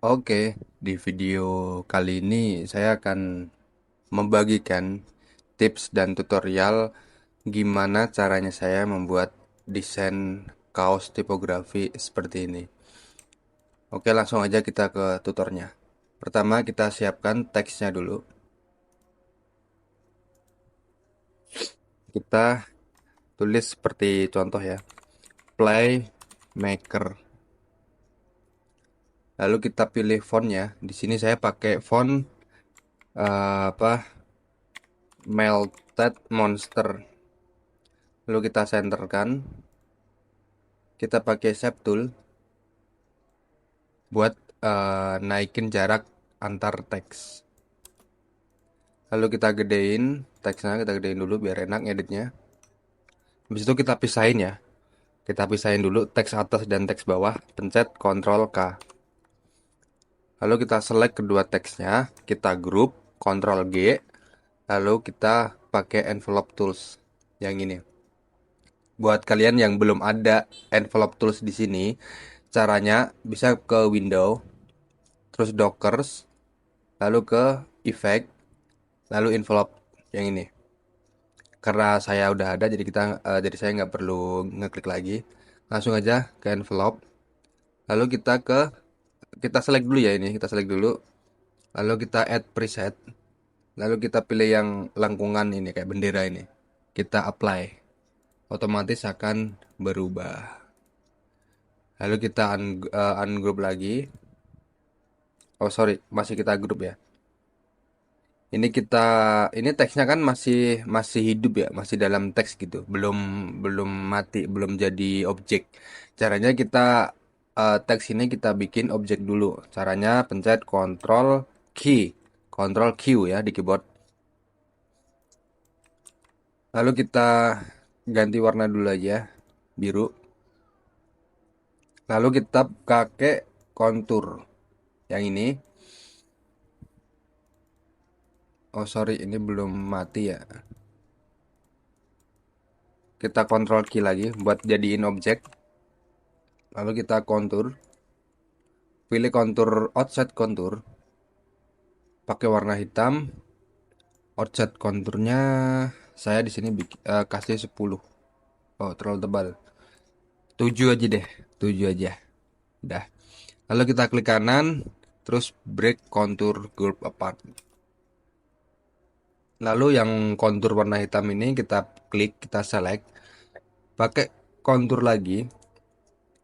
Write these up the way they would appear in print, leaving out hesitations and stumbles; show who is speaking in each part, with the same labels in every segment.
Speaker 1: Oke, di video kali ini saya akan membagikan tips dan tutorial gimana caranya saya membuat desain kaos tipografi seperti ini. Oke, langsung aja kita ke tutornya. Pertama, kita siapkan teksnya dulu. Kita tulis seperti contoh ya, Playmaker. Lalu kita pilih fontnya. Di sini saya pakai font apa? Melted Monster. Lalu kita centerkan. Kita pakai Shape Tool buat naikin jarak antar teks. Lalu kita gedein teksnya, kita gedein dulu biar enak editnya. Habis itu kita pisahin ya. Kita pisahin dulu teks atas dan teks bawah, pencet Ctrl K. Lalu kita select kedua teksnya, kita group, Ctrl G, lalu kita pakai envelope tools yang ini. Buat kalian yang belum ada envelope tools di sini, caranya bisa ke window, terus dockers, lalu ke effect, lalu envelope yang ini. Karena saya udah ada, jadi saya nggak perlu ngeklik lagi. Langsung aja ke envelope. Lalu kita select dulu ya ini, kita select dulu. Lalu kita add preset. Lalu kita pilih yang lengkungan ini kayak bendera ini. Kita apply. Otomatis akan berubah. Lalu kita ungroup lagi. Oh sorry, masih kita group ya. Ini ini teksnya kan masih masih hidup ya, masih dalam teks gitu, belum belum mati, belum jadi objek. Caranya teks ini kita bikin objek dulu. Caranya pencet Ctrl Q ya di keyboard. Lalu kita ganti warna dulu aja, biru. Lalu kita pakai kontur yang ini. Oh sorry, ini belum mati ya. Kita Ctrl Q lagi buat jadiin objek. Lalu kita kontur. Pilih kontur offset kontur. Pakai warna hitam. Offset konturnya saya di sini kasih 10. Oh, terlalu tebal. 7 aja deh. 7 aja. Udah. Lalu kita klik kanan, terus break kontur group apart. Lalu yang kontur warna hitam ini kita klik, kita select. Pakai kontur lagi,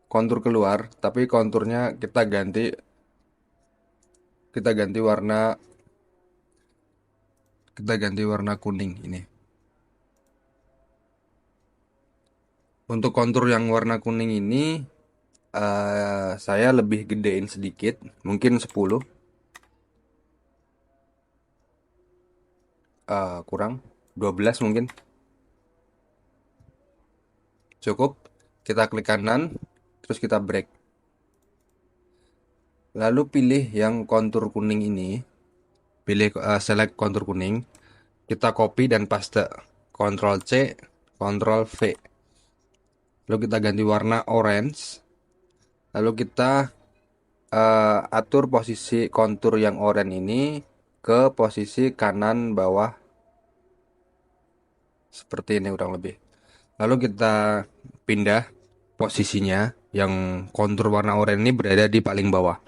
Speaker 1: kontur keluar, tapi konturnya kita ganti warna kuning ini. Untuk kontur yang warna kuning ini saya lebih gedein sedikit, mungkin 10, kurang 12 mungkin. Cukup. Kita klik kanan, terus kita break. Lalu pilih yang kontur kuning ini, select kontur kuning, kita copy dan paste. Ctrl C, Ctrl V. Lalu kita ganti warna orange. Lalu kita atur posisi kontur yang oranye ini ke posisi kanan bawah seperti ini kurang lebih. Lalu kita pindah posisinya, yang kontur warna oranye ini berada di paling bawah.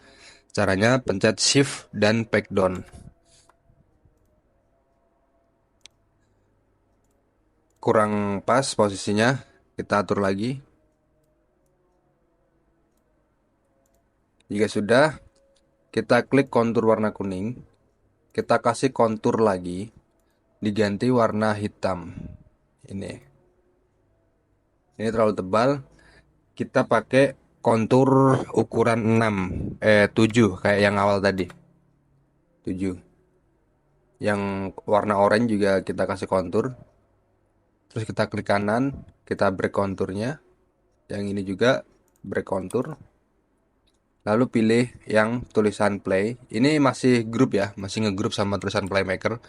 Speaker 1: Caranya pencet shift dan back down. Kurang pas posisinya, kita atur lagi. Jika sudah, kita klik kontur warna kuning. Kita kasih kontur lagi, diganti warna hitam. Ini. Ini terlalu tebal. Kita pakai kontur ukuran 7 kayak yang awal tadi. 7. Yang warna oranye juga kita kasih kontur. Terus kita klik kanan, kita break konturnya. Yang ini juga break kontur. Lalu pilih yang tulisan play. Ini masih grup ya, masih ngegroup sama tulisan playmaker.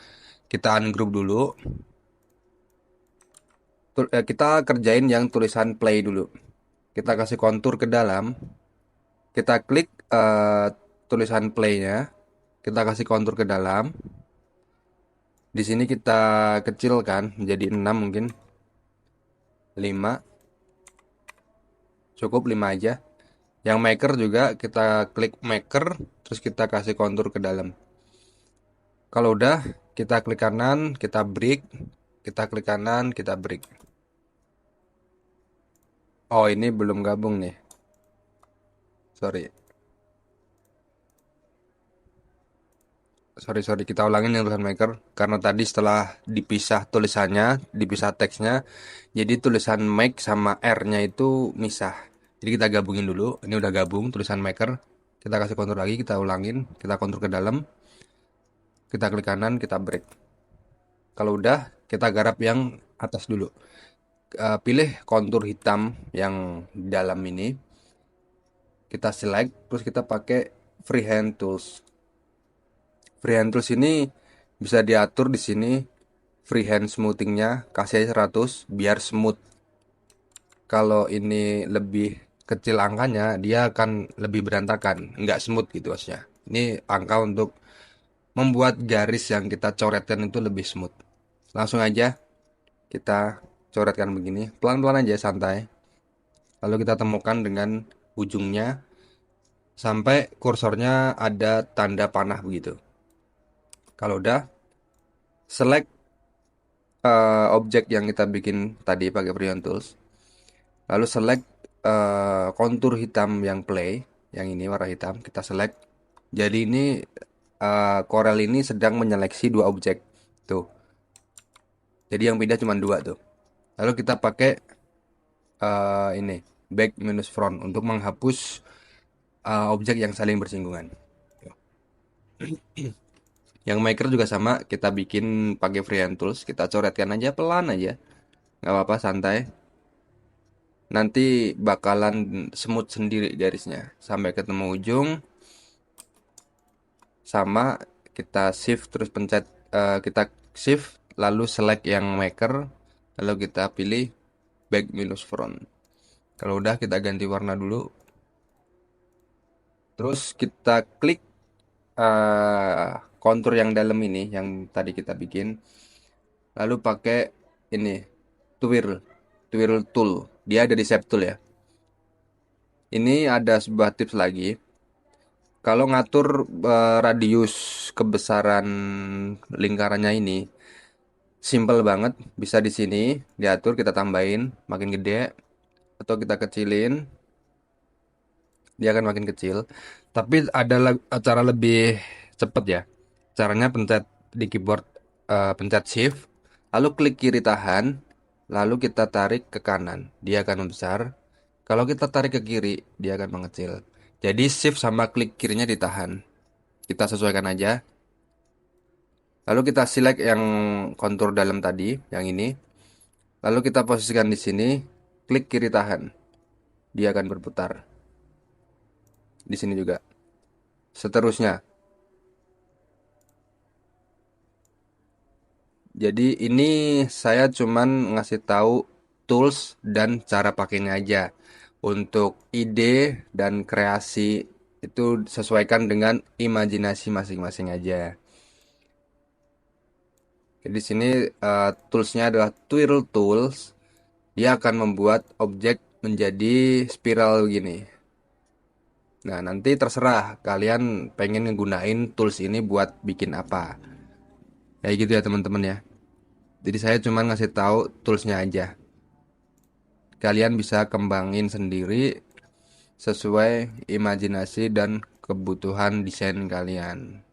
Speaker 1: Kita ungroup dulu. Kita kerjain yang tulisan play dulu. Kita kasih kontur ke dalam. Kita klik tulisan play-nya, kita kasih kontur ke dalam. Di sini kita kecilkan menjadi 6 mungkin. 5, cukup 5 aja. Yang maker juga kita klik maker, terus kita kasih kontur ke dalam. Kalau udah, kita klik kanan, kita break, kita klik kanan, kita break. Oh, ini belum gabung nih. Sorry. Sorry, kita ulangin yang tulisan maker. Karena tadi setelah dipisah tulisannya, dipisah teksnya, jadi tulisan make sama R-nya itu misah. Jadi kita gabungin dulu. Ini udah gabung tulisan maker. Kita kasih kontur lagi, kita ulangin, kita kontur ke dalam, kita klik kanan, kita break. Kalau udah, kita garap yang atas dulu. Pilih kontur hitam yang di dalam ini. Kita select, terus kita pakai freehand tools. Freehand tools ini bisa diatur di sini. Freehand smoothingnya kasih aja 100 biar smooth. Kalau ini lebih kecil angkanya, dia akan lebih berantakan, nggak smooth gitu maksudnya. Ini angka untuk membuat garis yang kita coretkan itu lebih smooth. Langsung aja kita coretkan begini, pelan-pelan aja santai. Lalu kita temukan dengan ujungnya sampai kursornya ada tanda panah begitu. Kalau udah, select objek yang kita bikin tadi pakai Freehand Tools. Lalu select kontur hitam yang play, yang ini warna hitam, kita select. Jadi ini Corel ini sedang menyeleksi dua objek tuh. Jadi yang pindah cuma dua tuh. Lalu kita pakai ini back minus front untuk menghapus objek yang saling bersinggungan. Yang maker juga sama, kita bikin pakai freehand tools, kita coretkan aja pelan aja, nggak apa-apa santai. Nanti bakalan smooth sendiri garisnya sampai ketemu ujung. Sama kita shift terus pencet, kita shift lalu select yang maker, lalu kita pilih back minus front. Kalau udah, kita ganti warna dulu, terus kita klik kontur yang dalam ini yang tadi kita bikin, lalu pakai ini twirl twirl tool, dia ada di shape tool ya. Ini ada sebuah tips lagi. Kalau ngatur radius kebesaran lingkarannya ini simple banget, bisa di sini diatur, kita tambahin makin gede atau kita kecilin, dia akan makin kecil. Tapi ada cara lebih cepet ya. Caranya pencet di keyboard, pencet shift, lalu klik kiri tahan, lalu kita tarik ke kanan, dia akan membesar. Kalau kita tarik ke kiri, dia akan mengecil. Jadi shift sama klik kirinya ditahan. Kita sesuaikan aja. Lalu kita select yang kontur dalam tadi, yang ini. Lalu kita posisikan di sini, klik kiri tahan. Dia akan berputar. Di sini juga. Seterusnya. Jadi ini saya cuman ngasih tahu tools dan cara pakainya aja. Untuk ide dan kreasi itu sesuaikan dengan imajinasi masing-masing aja. Jadi di sini toolsnya adalah twirl tools. Dia akan membuat objek menjadi spiral gini. Nah, nanti terserah kalian pengen ngegunain tools ini buat bikin apa. Kayak gitu ya teman-teman ya. Jadi saya cuma ngasih tahu toolsnya aja. Kalian bisa kembangin sendiri sesuai imajinasi dan kebutuhan desain kalian.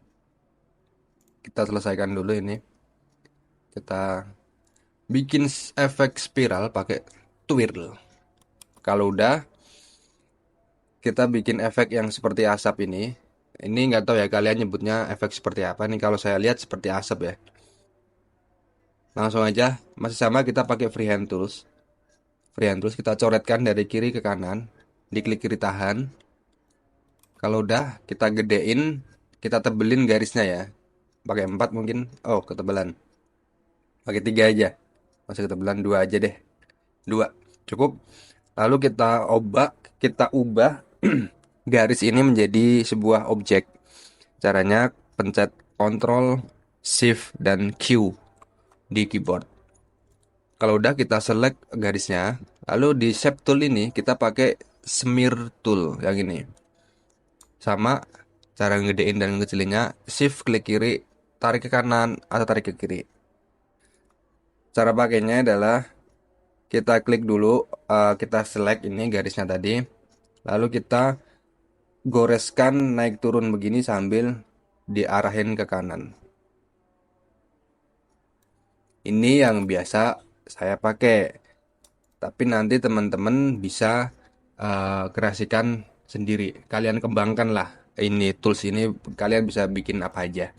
Speaker 1: Kita selesaikan dulu ini. Kita bikin efek spiral pakai twirl. Kalau udah, kita bikin efek yang seperti asap ini. Ini nggak tahu ya kalian nyebutnya efek seperti apa nih. Kalau saya lihat seperti asap ya. Langsung aja, masih sama kita pakai freehand tools. Freehand tools kita coretkan dari kiri ke kanan, diklik kiri tahan. Kalau udah, kita gedein, kita tebelin garisnya ya. Pakai 4 mungkin. Oh, ketebalan. Pakai 3 aja. Masih ketebalan 2 aja deh. 2 cukup. Lalu kita ubah garis ini menjadi sebuah objek. Caranya pencet Ctrl, Shift, dan Q di keyboard. Kalau udah kita select garisnya, lalu di Shape Tool ini kita pakai Smear Tool yang ini. Sama cara ngedein dan ngecilinnya, Shift klik kiri, tarik ke kanan atau tarik ke kiri. Cara pakainya adalah kita klik dulu, kita select ini garisnya tadi, lalu kita goreskan naik turun begini sambil diarahin ke kanan. Ini yang biasa saya pakai, tapi nanti teman-teman bisa kreasikan sendiri. Kalian kembangkan lah ini tools ini, kalian bisa bikin apa aja.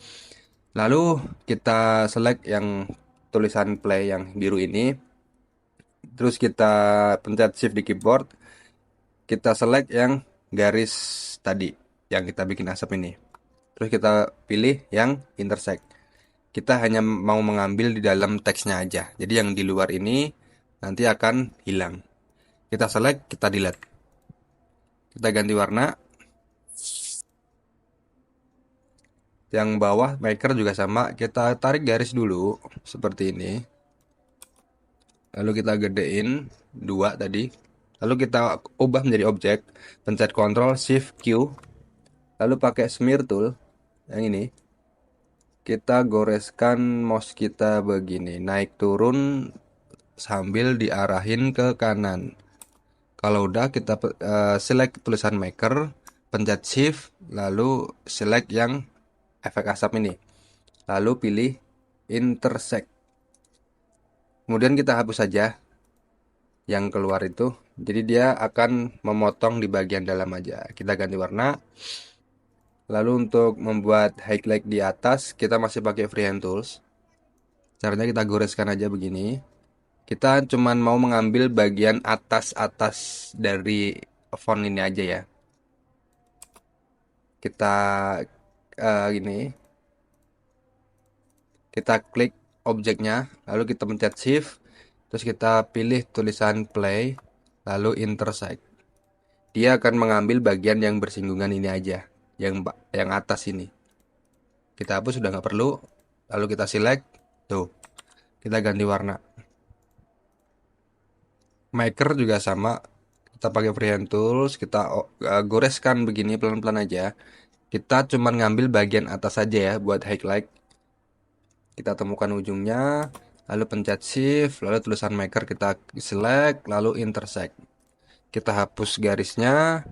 Speaker 1: Lalu kita select yang tulisan play yang biru ini. Terus kita pencet shift di keyboard. Kita select yang garis tadi yang kita bikin asap ini. Terus kita pilih yang intersect. Kita hanya mau mengambil di dalam teksnya aja. Jadi yang di luar ini nanti akan hilang. Kita select, kita delete. Kita ganti warna. Yang bawah maker juga sama. Kita tarik garis dulu seperti ini. Lalu kita gedein 2 tadi. Lalu kita ubah menjadi objek. Pencet Ctrl Shift Q. Lalu pakai Smear Tool yang ini. Kita goreskan mouse kita begini, naik turun sambil diarahin ke kanan. Kalau udah kita select tulisan maker, pencet shift, lalu select yang efek asap ini. Lalu pilih intersect. Kemudian kita hapus saja yang keluar itu. Jadi dia akan memotong di bagian dalam aja. Kita ganti warna. Lalu untuk membuat highlight di atas, kita masih pakai freehand tools. Caranya kita goreskan aja begini. Kita cuman mau mengambil bagian atas-atas dari font ini aja ya. Kita gini. Kita klik objeknya, lalu kita pencet shift, terus kita pilih tulisan play, lalu intersect. Dia akan mengambil bagian yang bersinggungan ini aja, yang atas ini. Kita hapus, sudah nggak perlu. Lalu kita select, tuh, kita ganti warna. Maker juga sama, kita pakai freehand tools, kita goreskan begini pelan-pelan aja. Kita cuman ngambil bagian atas saja ya buat highlight. Kita temukan ujungnya, lalu pencet shift, lalu tulisan maker kita select, lalu intersect. Kita hapus garisnya,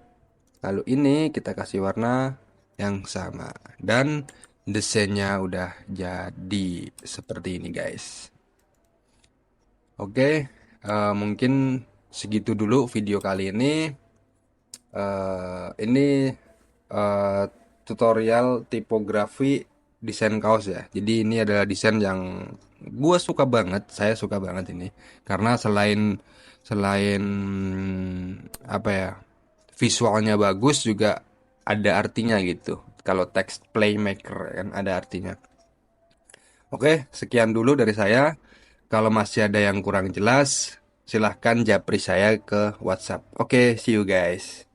Speaker 1: lalu ini kita kasih warna yang sama. Dan desainnya udah jadi seperti ini guys. Oke, mungkin segitu dulu video kali ini. Ini tutorial tipografi desain kaos ya. Jadi ini adalah desain yang gue suka banget, saya suka banget ini. Karena selain selain apa ya, visualnya bagus juga ada artinya gitu. Kalau text playmaker kan ada artinya. Oke, sekian dulu dari saya. Kalau masih ada yang kurang jelas, silahkan japri saya ke WhatsApp. Oke, see you guys.